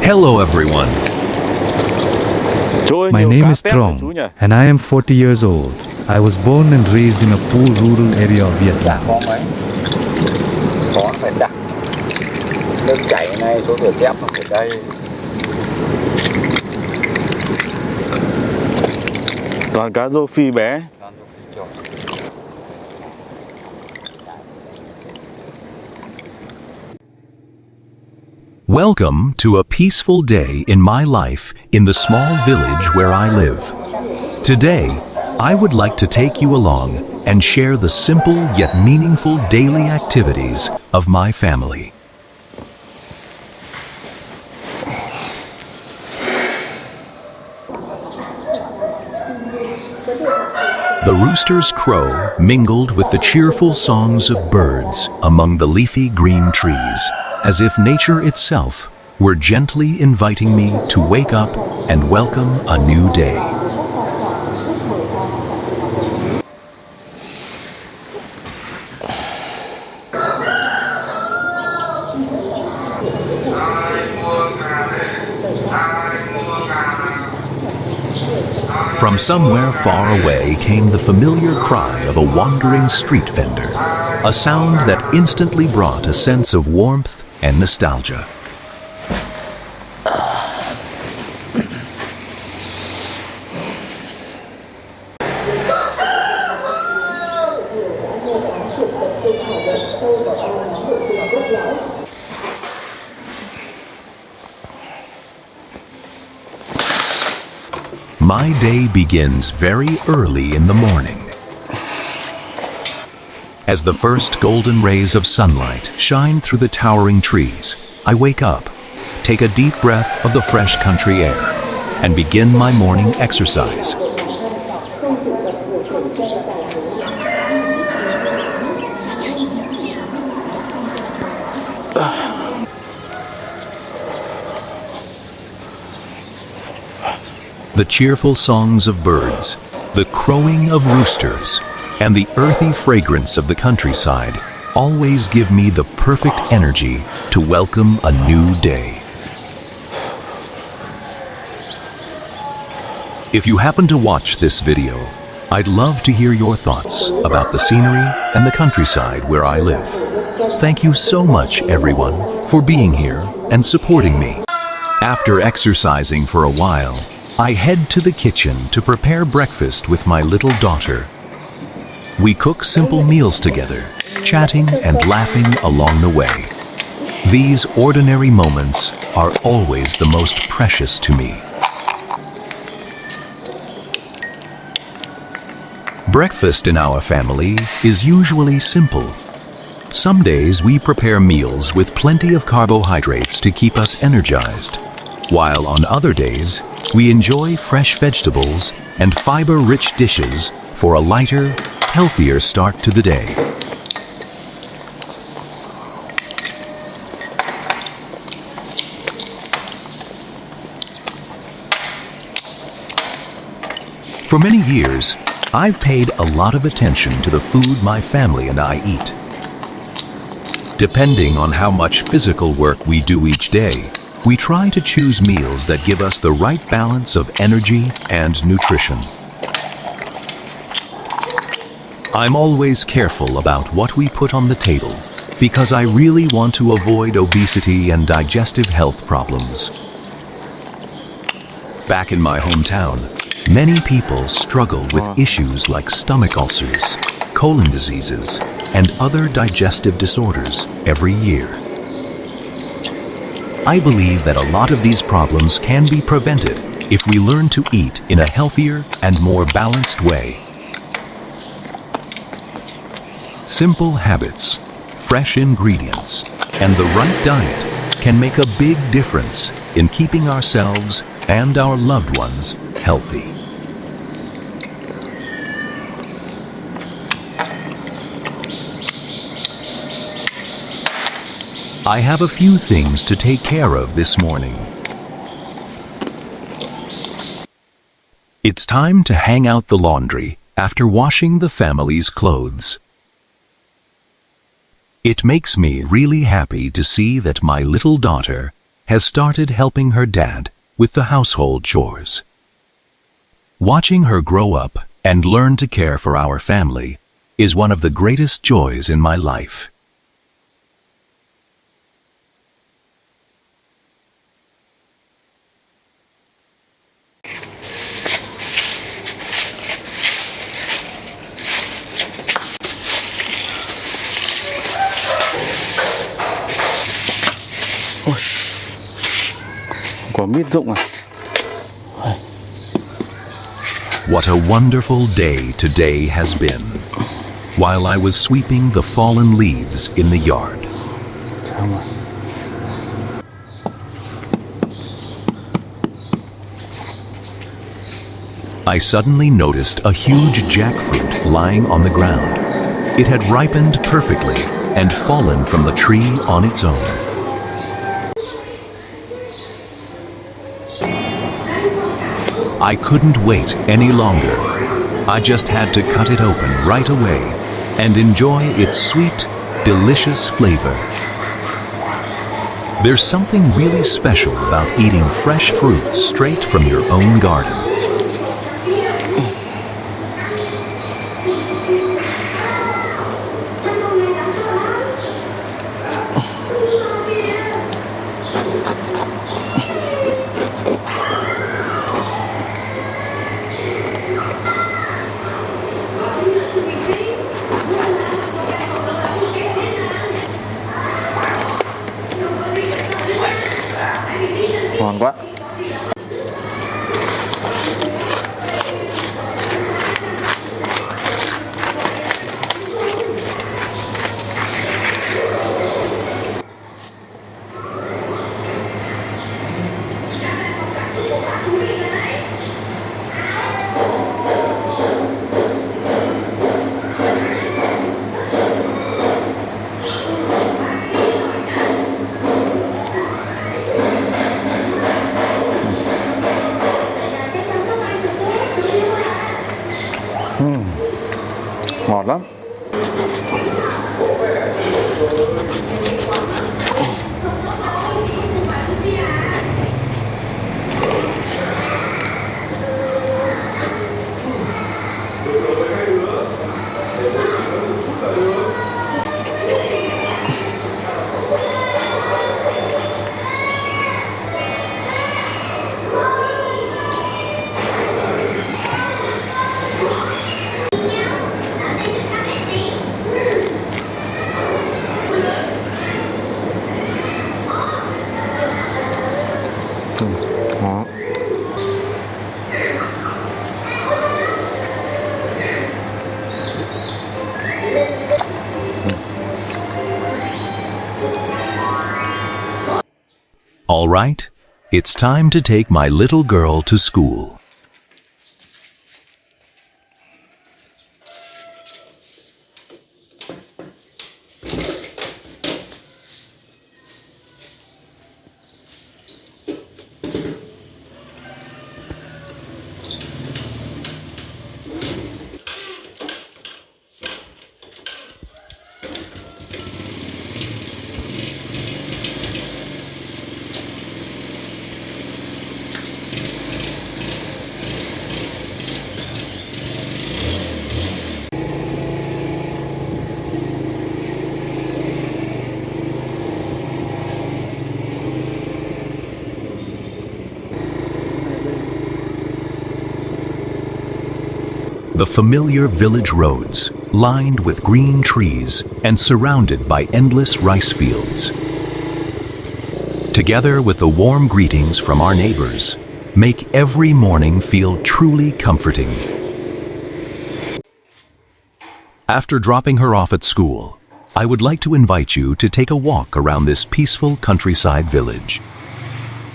Hello everyone. My name is Trong, and I am 40 years old. I was born and raised in a poor rural area of Vietnam. Có phải đặt nước chảy này, số rửa dép nó phải đây. Toàn cá rô phi bé. Welcome to a peaceful day in my life in the small village where I live. Today, I would like to take you along and share the simple yet meaningful daily activities of my family. The rooster's crow mingled with the cheerful songs of birds among the leafy green trees, as if nature itself were gently inviting me to wake up and welcome a new day. From somewhere far away came the familiar cry of a wandering street vendor, a sound that instantly brought a sense of warmth and nostalgia. My day begins very early in the morning. As the first golden rays of sunlight shine through the towering trees, I wake up, take a deep breath of the fresh country air, and begin my morning exercise. The cheerful songs of birds, the crowing of roosters, and the earthy fragrance of the countryside always give me the perfect energy to welcome a new day. If you happen to watch this video, I'd love to hear your thoughts about the scenery and the countryside where I live. Thank you so much, everyone, for being here and supporting me. After exercising for a while, I head to the kitchen to prepare breakfast with my little daughter. We cook simple meals together, chatting and laughing along the way. These ordinary moments are always the most precious to me. Breakfast in our family is usually simple. Some days we prepare meals with plenty of carbohydrates to keep us energized, while on other days, we enjoy fresh vegetables and fiber-rich dishes for a lighter, healthier start to the day. For many years, I've paid a lot of attention to the food my family and I eat. Depending on how much physical work we do each day, we try to choose meals that give us the right balance of energy and nutrition. I'm always careful about what we put on the table because I really want to avoid obesity and digestive health problems. Back in my hometown, many people struggle with issues like stomach ulcers, colon diseases, and other digestive disorders every year. I believe that a lot of these problems can be prevented if we learn to eat in a healthier and more balanced way. Simple habits, fresh ingredients, and the right diet can make a big difference in keeping ourselves and our loved ones healthy. I have a few things to take care of this morning. It's time to hang out the laundry after washing the family's clothes. It makes me really happy to see that my little daughter has started helping her dad with the household chores. Watching her grow up and learn to care for our family is one of the greatest joys in my life. Quả mít rụng à? What a wonderful day today has been, while I was sweeping the fallen leaves in the yard. Sao mà? I suddenly noticed a huge jackfruit lying on the ground. It had ripened perfectly and fallen from the tree on its own. I couldn't wait any longer. I just had to cut it open right away and enjoy its sweet, delicious flavor. There's something really special about eating fresh fruit straight from your own garden. Ngon quá. Ngọt lắm. Đó. All right, it's time to take my little girl to school. The familiar village roads, lined with green trees and surrounded by endless rice fields. Together with the warm greetings from our neighbors, make every morning feel truly comforting. After dropping her off at school, I would like to invite you to take a walk around this peaceful countryside village.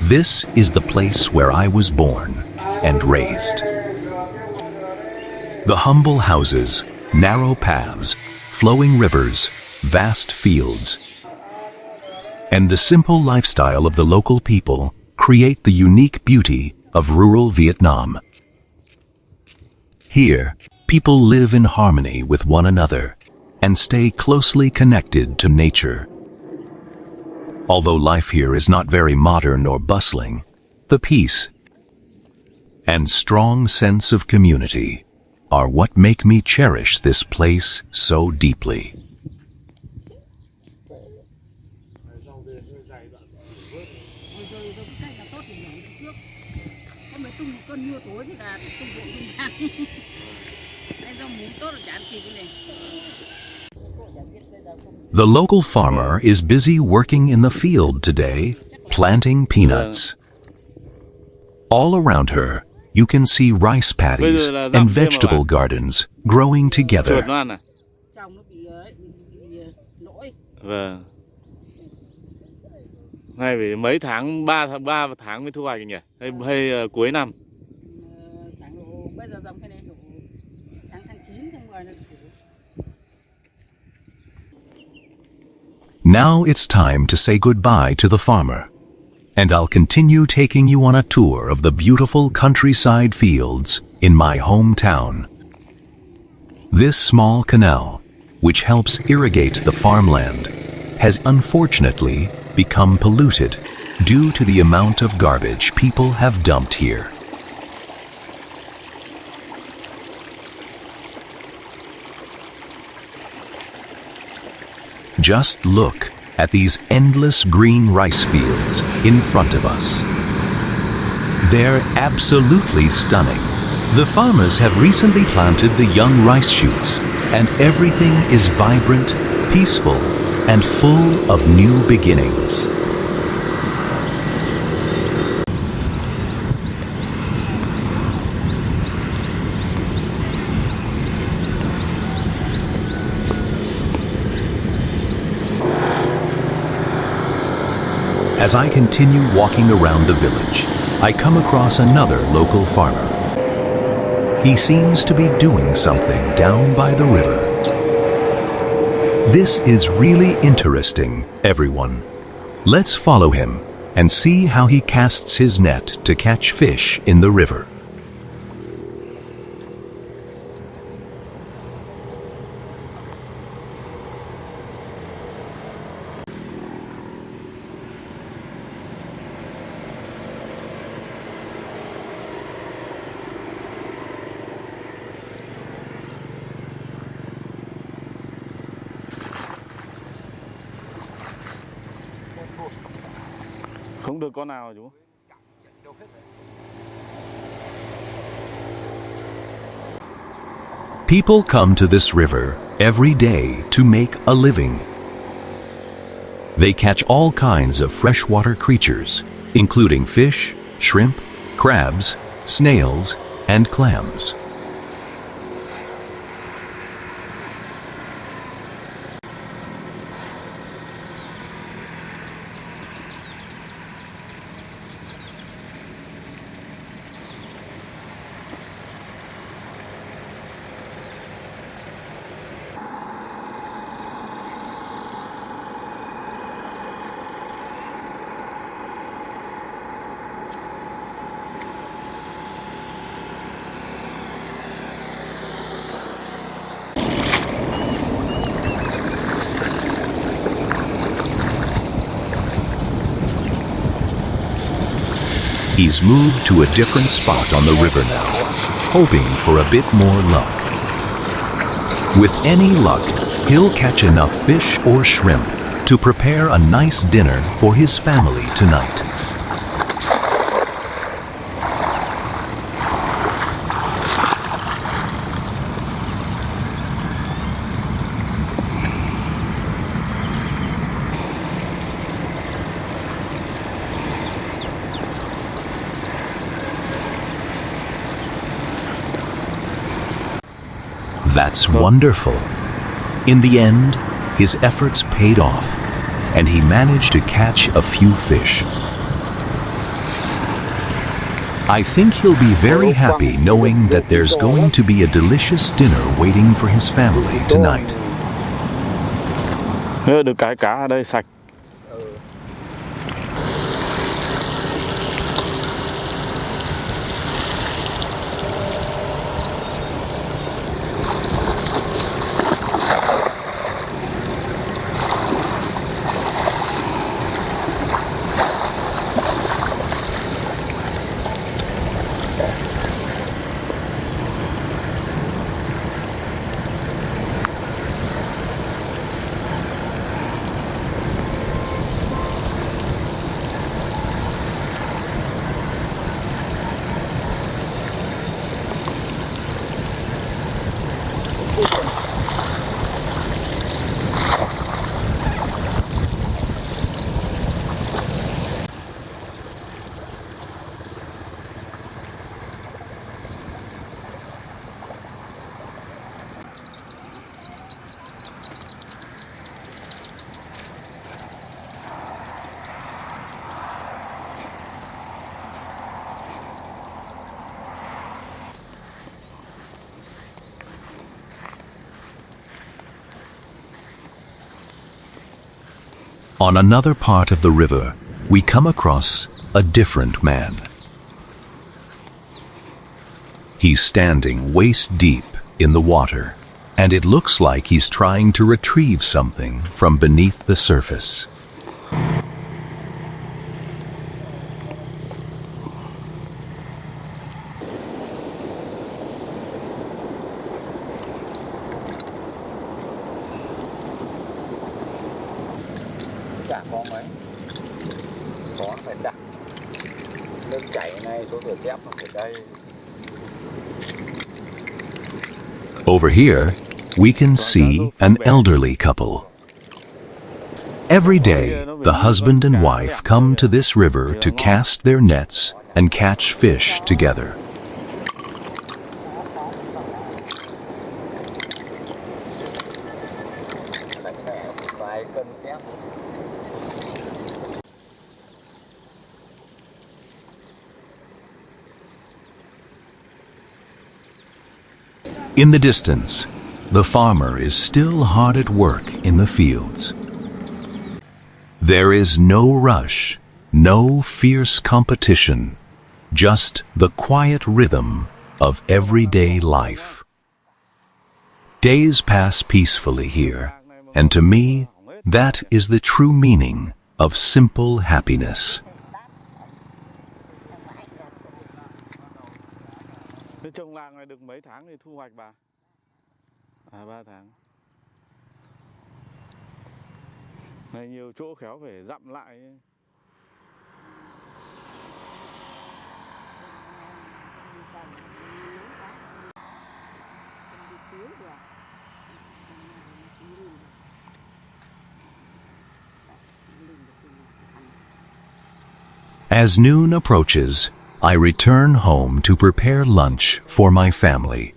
This is the place where I was born and raised. The humble houses, narrow paths, flowing rivers, vast fields, and the simple lifestyle of the local people create the unique beauty of rural Vietnam. Here, people live in harmony with one another and stay closely connected to nature. Although life here is not very modern or bustling, the peace and strong sense of community are what make me cherish this place so deeply. The local farmer is busy working in the field today, planting peanuts. All around her, you can see rice paddies and vegetable gardens growing together. Vâng. Hay vì mấy tháng, 3 tháng mới thu hoạch nhỉ? Hay cuối năm? Bây giờ dòng cái này đủ tháng 9, tháng 10 là đủ. Now it's time to say goodbye to the farmer, and I'll continue taking you on a tour of the beautiful countryside fields in my hometown. This small canal, which helps irrigate the farmland, has unfortunately become polluted due to the amount of garbage people have dumped here. Just look at these endless green rice fields in front of us. They're absolutely stunning. The farmers have recently planted the young rice shoots, and everything is vibrant, peaceful, and full of new beginnings. As I continue walking around the village, I come across another local farmer. He seems to be doing something down by the river. This is really interesting, everyone. Let's follow him and see how he casts his net to catch fish in the river. Không được con nào chú. People come to this river every day to make a living. They catch all kinds of freshwater creatures, including fish, shrimp, crabs, snails, and clams. He's moved to a different spot on the river now, hoping for a bit more luck. With any luck, he'll catch enough fish or shrimp to prepare a nice dinner for his family tonight. That's wonderful. In the end, his efforts paid off, and he managed to catch a few fish. I think he'll be very happy knowing that there's going to be a delicious dinner waiting for his family tonight. Được cái cá ở đây sạch. On another part of the river, we come across a different man. He's standing waist deep in the water, and it looks like he's trying to retrieve something from beneath the surface. Chả con mấy, có phải đặt nước chảy này số rửa dép nó phải đây. Over here, we can see an elderly couple. Every day, the husband and wife come to this river to cast their nets and catch fish together. Vài cân kép. In the distance, the farmer is still hard at work in the fields. There is no rush, no fierce competition, just the quiet rhythm of everyday life. Days pass peacefully here, and to me, that is the true meaning of simple happiness. Thế trồng làng này được mấy tháng thì thu hoạch bà? 3 tháng. Này nhiều chỗ khéo phải dặm lại. As noon approaches, I return home to prepare lunch for my family.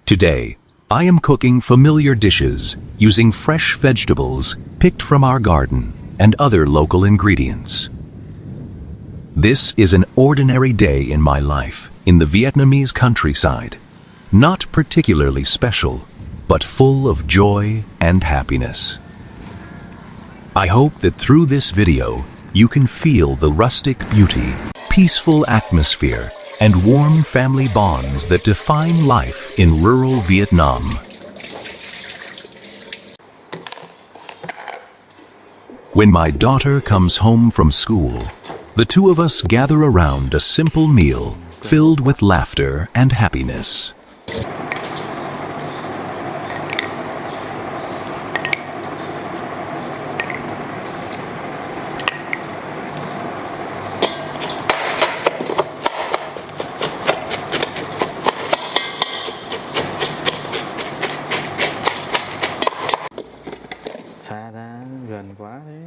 Today, I am cooking familiar dishes using fresh vegetables picked from our garden and other local ingredients. This is an ordinary day in my life in the Vietnamese countryside, not particularly special, but full of joy and happiness. I hope that through this video, you can feel the rustic beauty, peaceful atmosphere, and warm family bonds that define life in rural Vietnam. When my daughter comes home from school, the two of us gather around a simple meal filled with laughter and happiness. Xa ra gần quá thế.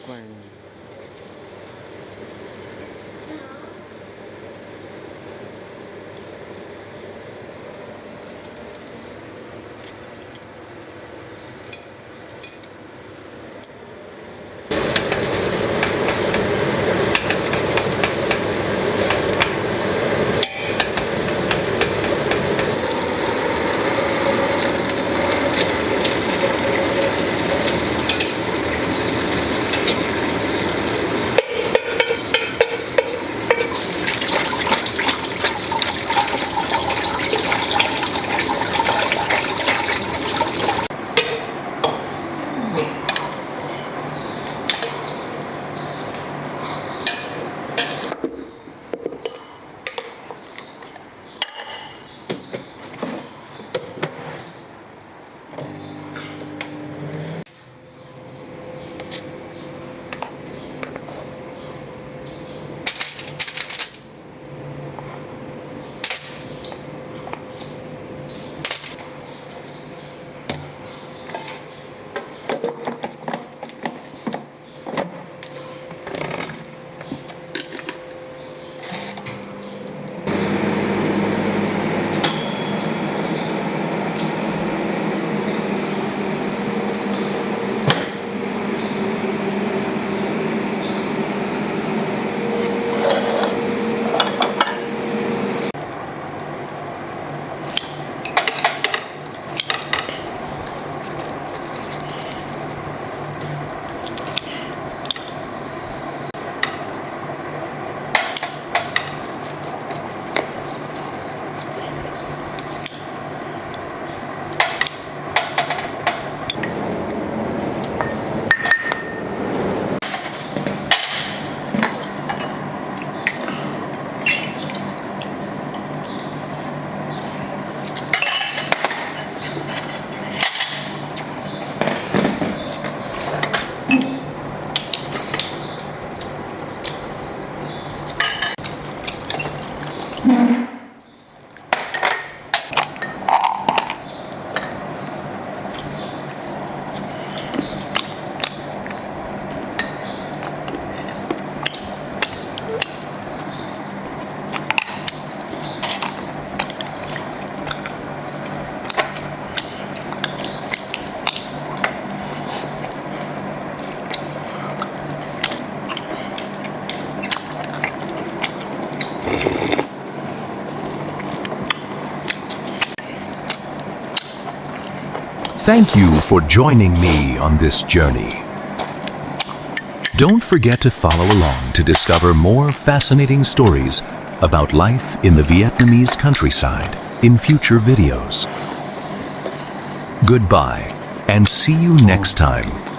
quay. Thank you for joining me on this journey. Don't forget to follow along to discover more fascinating stories about life in the Vietnamese countryside in future videos. Goodbye, and see you next time.